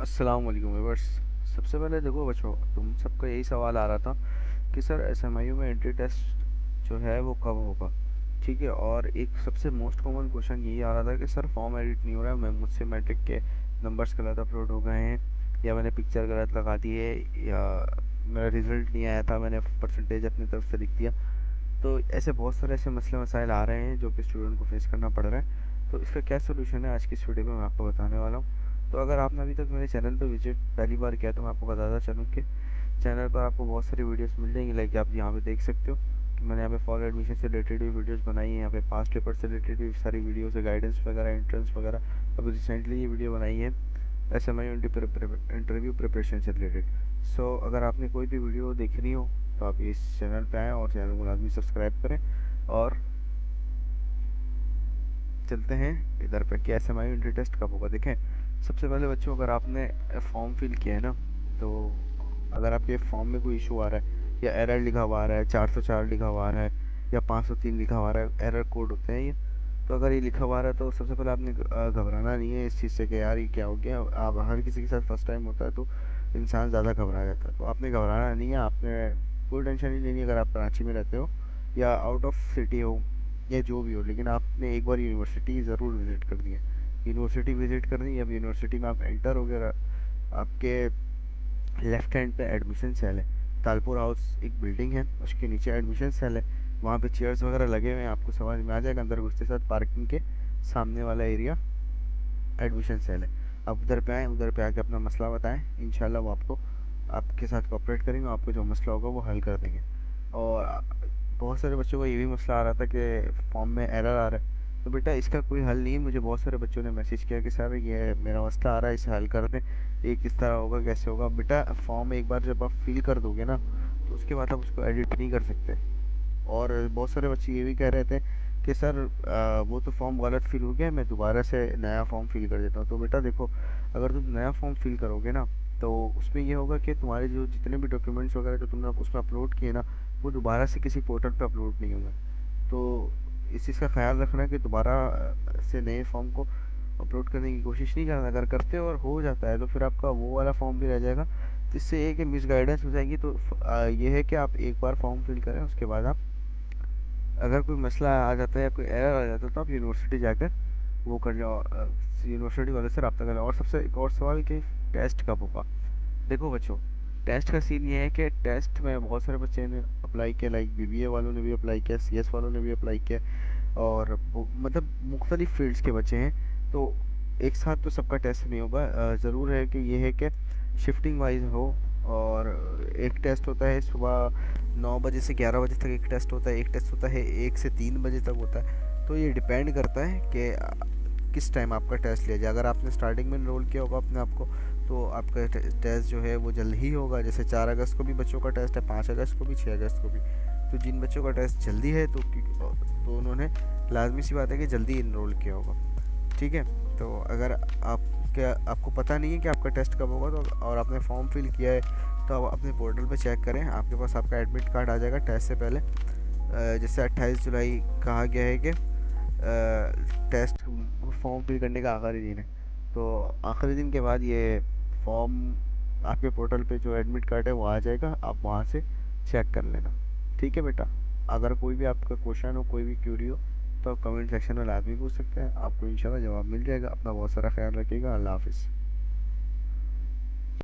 अस्सलाम वालेकुम व्यूअर्स। सबसे पहले देखो बच्चों, तुम सबका यही सवाल आ रहा था कि सर एसएमआईयू में एंट्री टेस्ट जो है वो कब होगा। ठीक है, और एक सबसे मोस्ट कॉमन क्वेश्चन यही आ रहा था कि सर फॉर्म एडिट नहीं हो रहा है, मैं मुझसे मैट्रिक के नंबर्स गलत अपलोड हो गए हैं, या मैंने पिक्चर गलत लगा दी है, या मेरा रिजल्ट नहीं आया था, मैंने परसेंटेज अपनी तरफ से लिख दिया। तो ऐसे बहुत सारे ऐसे मसले मसाइल आ रहे हैं जो कि स्टूडेंट को फेस करना पड़ रहा है। तो इसका क्या सोल्यूशन है आज की इस वीडियो में मैं आपको बताने वाला हूँ। तो अगर आपने अभी तक मेरे चैनल पर विजिट पहली बार किया तो मैं आपको बताता चलूँ कि चैनल पर आपको बहुत सारी वीडियोस मिल जाएंगी। लाइक आप यहाँ पे देख सकते हो कि मैंने यहाँ पे फॉर एडमिशन से रिलेटेड भी वीडियोस बनाई है, यहाँ पे पास्ट पेपर से रिलेटेड भी सारी वीडियोस है, गाइडेंस वगैरह, एंट्रेंस वगैरह। अभी रिसेंटली ये वीडियो बनाई है एसएमआई इंटरव्यू प्रिपरेशन से रिलेटेड। सो अगर आपने कोई भी वीडियो देखनी हो तो आप इस चैनल पे आएँ और चैनल को लाजमी सब्सक्राइब करें। और चलते हैं इधर पे कि एसएमआई एंट्री टेस्ट कब होगा। देखें, सबसे पहले बच्चों, अगर आपने फॉर्म फिल किया है ना, तो अगर आपके फॉर्म में कोई इशू आ रहा है या एरर लिखा हुआ आ रहा है, 404 लिखा हुआ आ रहा है या 503 लिखा हुआ आ रहा है, एरर कोड होते हैं ये। तो अगर ये लिखा हुआ आ रहा है तो सबसे पहले आपने घबराना नहीं है इस चीज़ से कि यार ये क्या हो गया। आप हर किसी के साथ फर्स्ट टाइम होता है तो इंसान ज़्यादा घबरा जाता है, तो आपने घबराना नहीं है। आपने कोई टेंशन नहीं लेनी अगर आप कराची में रहते हो या आउट ऑफ सिटी हो या जो भी हो, लेकिन आपने एक बार यूनिवर्सिटी ज़रूर विज़िट करनी है। यूनिवर्सिटी विज़िट करनी है, अब यूनिवर्सिटी में आप एंटर हो गया, आपके लेफ्ट हैंड पे एडमिशन सेल है। तालपुर हाउस एक बिल्डिंग है, उसके नीचे एडमिशन सेल है। वहाँ पे चेयर्स वगैरह लगे हुए हैं, आपको समझ में आ जाएगा। अंदर घुसते साथ पार्किंग के सामने वाला एरिया एडमिशन सेल है। आप उधर पे आएँ, उधर पे आके अपना मसला बताएं, इंशाल्लाह वो आपको आपके साथ कोऑपरेट करेंगे, आपको जो मसला होगा वो हल कर देंगे। और बहुत सारे बच्चों को ये भी मसला आ रहा था कि फॉर्म में एरर आ रहा है। तो बेटा इसका कोई हल नहीं है। मुझे बहुत सारे बच्चों ने मैसेज किया कि सर ये मेरा मसला आ रहा है, इसे हल कर दें। ये किस तरह होगा, कैसे होगा? बेटा फॉर्म एक बार जब आप फिल कर दोगे ना, तो उसके बाद आप उसको एडिट नहीं कर सकते। और बहुत सारे बच्चे ये भी कह रहे थे कि सर वो तो फॉर्म गलत फिल हो गया, मैं दोबारा से नया फॉर्म फिल कर देता हूँ। तो बेटा देखो, अगर तुम नया फॉर्म फिल करोगे ना, तो उसमें ये होगा कि तुम्हारे जो जितने भी डॉक्यूमेंट्स वगैरह जो तुमने उसमें अपलोड किए ना, वो दोबारा से किसी पोर्टल पे अपलोड नहीं होंगे। तो इस चीज़ का ख्याल रखना कि दोबारा से नए फॉर्म को अपलोड करने की कोशिश नहीं करना। अगर करते हो और हो जाता है तो फिर आपका वो वाला फॉर्म भी रह जाएगा, तो इससे ये कि मिस गाइडेंस हो जाएगी। तो ये है कि आप एक बार फॉर्म फिल करें, उसके बाद आप अगर कोई मसला आ जाता है या कोई एरर आ जाता है तो आप यूनिवर्सिटी जाकर वो कर जाओ, यूनिवर्सिटी वाले से रब्ता कर लो। और सबसे एक और सवाल कि टेस्ट कब होगा। देखो बच्चों, टेस्ट का सीन ये है कि टेस्ट में बहुत सारे बच्चे ने अप्लाई किया, लाइक बीबीए वालों ने भी अप्लाई किया, सीएस वालों ने भी अप्लाई किया, और मतलब मुख्तलिफ फील्ड्स के बच्चे हैं। तो एक साथ तो सबका टेस्ट नहीं होगा। ज़रूर है कि ये है कि शिफ्टिंग वाइज हो। और एक टेस्ट होता है सुबह 9 बजे से 11 बजे तक, एक टेस्ट होता है, एक टेस्ट होता है 1 से 3 बजे तक होता है। तो ये डिपेंड करता है कि किस टाइम आपका टेस्ट लिया जाए। अगर आपने स्टार्टिंग में इनरोल किया होगा अपने आप को, तो आपका टेस्ट जो है वो जल्द ही होगा। जैसे 4 अगस्त को भी बच्चों का टेस्ट है, 5 अगस्त को भी, 6 अगस्त को भी। तो जिन बच्चों का टेस्ट जल्दी है तो उन्होंने लाजमी सी बात है कि जल्दी इनरोल किया होगा। ठीक है। तो अगर आपको पता नहीं है कि आपका टेस्ट कब होगा, तो और आपने फॉर्म फिल किया है, तो आप अपने पोर्टल पे चेक करें, आपके पास आपका एडमिट कार्ड आ जाएगा टेस्ट से पहले। जैसे 28 जुलाई कहा गया है कि टेस्ट फॉर्म फिल करने का आखिरी दिन है। तो आखिरी दिन के बाद ये फॉर्म आपके पोर्टल पे जो एडमिट कार्ड है वो आ जाएगा, आप वहाँ से चेक कर लेना। ठीक है बेटा, अगर कोई भी आपका क्वेश्चन हो, कोई भी क्यूरी हो, तो आप कमेंट सेक्शन में लाजमी पूछ सकते हैं, आपको इंशाल्लाह जवाब मिल जाएगा। अपना बहुत सारा ख्याल रखिएगा। अल्लाह हाफिज़।